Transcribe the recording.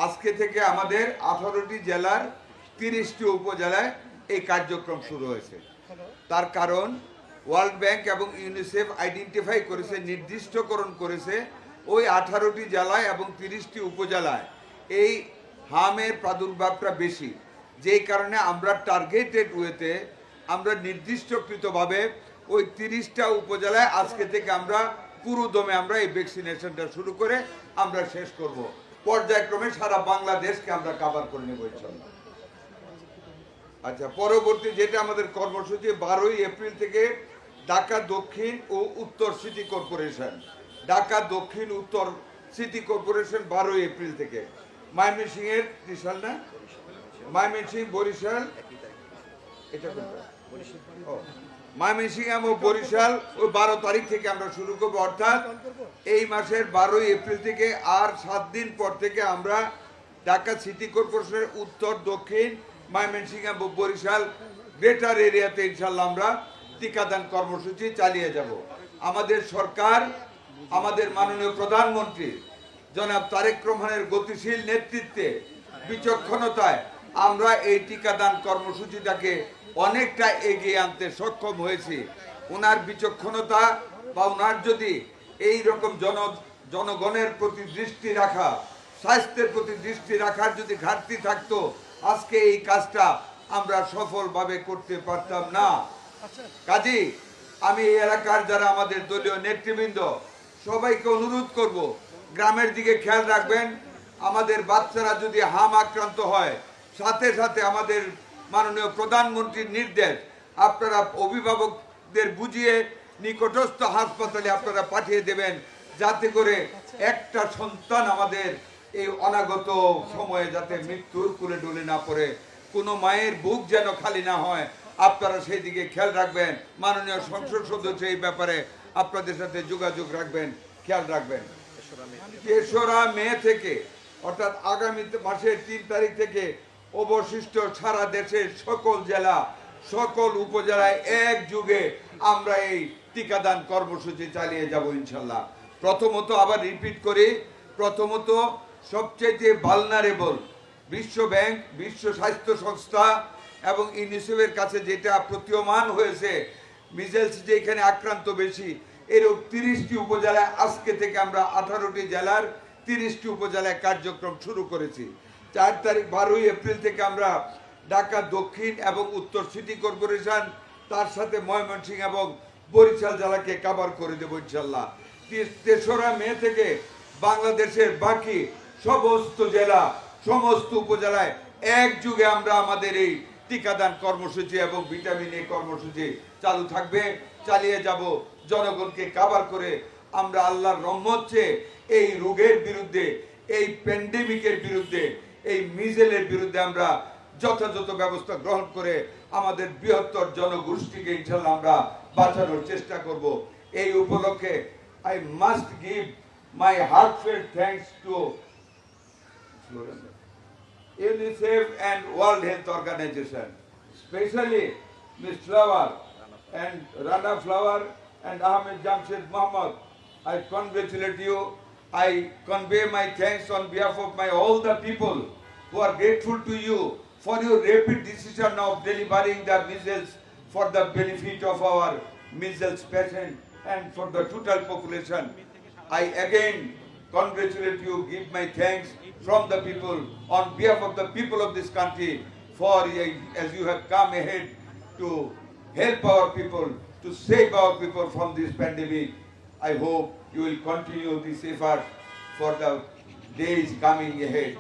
আজকে থেকে আমাদের 18টি জেলার 30টি উপজেলায় এই কার্যক্রম শুরু হয়েছে। তার কারণ ওয়ার্ল্ড ব্যাংক এবং ইউনিসেফ আইডেন্টিফাই করেছে, নির্দিষ্টকরণ করেছে ওই 18টি জেলায় এবং 30টি উপজেলায় এই হামের প্রাদুর্ভাবটা বেশি, যেই কারণে আমরা টার্গেটেড ওয়েতে আমরা নির্দিষ্টকৃতভাবে ওই 30টা উপজেলায় আজকে থেকে আমরা পুরো দমে আমরা এই ভ্যাকসিনেশনটা শুরু করে আমরা শেষ করব। পর্যায়ক্রমে সারা বাংলাদেশকে আমরা কভার করে নেব ইনশাআল্লাহ। আচ্ছা, পরবর্তী যেটা আমাদের কর্মসূচি 12ই এপ্রিল থেকে ঢাকা দক্ষিণ ও উত্তর সিটি কর্পোরেশন, ঢাকা দক্ষিণ উত্তর সিটি কর্পোরেশন 12ই এপ্রিল থেকে, ময়মনসিংহের ত্রিশাল না, ময়মনসিংহ বরিশাল, এটা ময়মনসিংহ এবং বরিশাল ওই 12 তারিখ থেকে আমরা শুরু করবো, অর্থাৎ এই মাসের 12ই এপ্রিল থেকে আর 7 দিন পর থেকে আমরা ঢাকা সিটি কর্পোরেশনের উত্তর দক্ষিণ ময়মনসিংহ এবং বরিশাল গ্রেটার এরিয়াতে ইনশাল্লাহ আমরা টিকাদান কর্মসূচি চালিয়ে যাব। আমাদের সরকার, আমাদের মাননীয় প্রধানমন্ত্রী জনাব তারেক রহমানের গতিশীল নেতৃত্বে, বিচক্ষণতায় আমরা এই টিকাদান কর্মসূচিটাকে অনেকটা এগিয়ে আনতে সক্ষম হয়েছি। ওনার বিচক্ষণতা বা ওনার যদি এই রকম জনগণের প্রতি দৃষ্টি রাখা, স্বাস্থ্যের প্রতি দৃষ্টি রাখার যদি ঘাটতি থাকতো, আজকে এই কাজটা আমরা সফলভাবে করতে পারতাম না। কাজী আমি এই এলাকার যারা আমাদের দলীয় নেতৃবৃন্দ সবাইকে অনুরোধ করব, গ্রামের দিকে খেয়াল রাখবেন। আমাদের বাচ্চারা যদি হাম আক্রান্ত হয়, সাথে সাথে আমাদের মাননীয় প্রধানমন্ত্রীর নির্দেশ, আপনারা অভিভাবকদের বুঝিয়ে নিকটস্থ হাসপাতালে আপনারা পাঠিয়ে দেবেন, যাতে করে একটা সন্তান আমাদের এই অনাগত সময়ে যাতে মৃত্যুর কুলে ডুলে না পড়ে, কোনো মায়ের বুক যেন খালি না হয়, আপনারা সেই দিকে খেয়াল রাখবেন। মাননীয় সংসদ সদস্য এই ব্যাপারে আপনাদের সাথে যোগাযোগ রাখবেন, খেয়াল রাখবেন। 3রা মে থেকে অর্থাৎ আগামী মাসের 3 তারিখ থেকে অবশিষ্ট সারা দেশের সকল জেলা, সকল উপজেলায় একযোগে আমরা এই টিকাদান কর্মসূচি চালিয়ে যাব ইনশাল্লাহ। প্রথমত আবার রিপিট করি, প্রথমত সবচেয়ে ভালনারেবল বিশ্ব ব্যাংক, বিশ্ব স্বাস্থ্য সংস্থা এবং ইউনিসেফের কাছে যেটা প্রতীয়মান হয়েছে, মিজেলস যেখানে আক্রান্ত বেশি, এরূপ 30টি উপজেলায় আজকে থেকে আমরা 18টি জেলার 30টি উপজেলায় কার্যক্রম শুরু করেছি। 4 তারিখ 12ই এপ্রিল থেকে আমরা ঢাকা দক্ষিণ এবং উত্তর সিটি কর্পোরেশন, তার সাথে ময়মনসিংহ এবং বরিশাল জেলাকে কভার করে দেব ইনশাল্লাহ। 3রা মে থেকে বাংলাদেশের বাকি সমস্ত জেলা, সমস্ত উপজেলায় একযোগে আমরা আমাদের এই টিকাদান কর্মসূচি এবং ভিটামিন এ কর্মসূচি চালু থাকবে, চালিয়ে যাব। জনগণকে কভার করে আমরা আল্লাহর রহমত চেয়ে এই রোগের বিরুদ্ধে, এই প্যান্ডেমিকের বিরুদ্ধে, এই মিজেলের বিরুদ্ধে আমরা যথাযথ ব্যবস্থা গ্রহণ করে আমাদের বৃহত্তর জনগোষ্ঠীকে ইনশাল্লাহ আমরা বাঁচানোর চেষ্টা করব। এই উপলক্ষে I must give my heartfelt thanks to UNICEF and World Health Organization, especially Ms. Flower and Rana Flower and Ahmed Jamshed Mohammed. I congratulate you. I convey my thanks on behalf of all the people who are grateful to you for your rapid decision of delivering the measles for the benefit of our measles patient and for the total population. I again congratulate you, give my thanks from the people on behalf of the people of this country for as you have come ahead to help our people, to save our people from this pandemic. I hope you will continue this effort for the days coming ahead.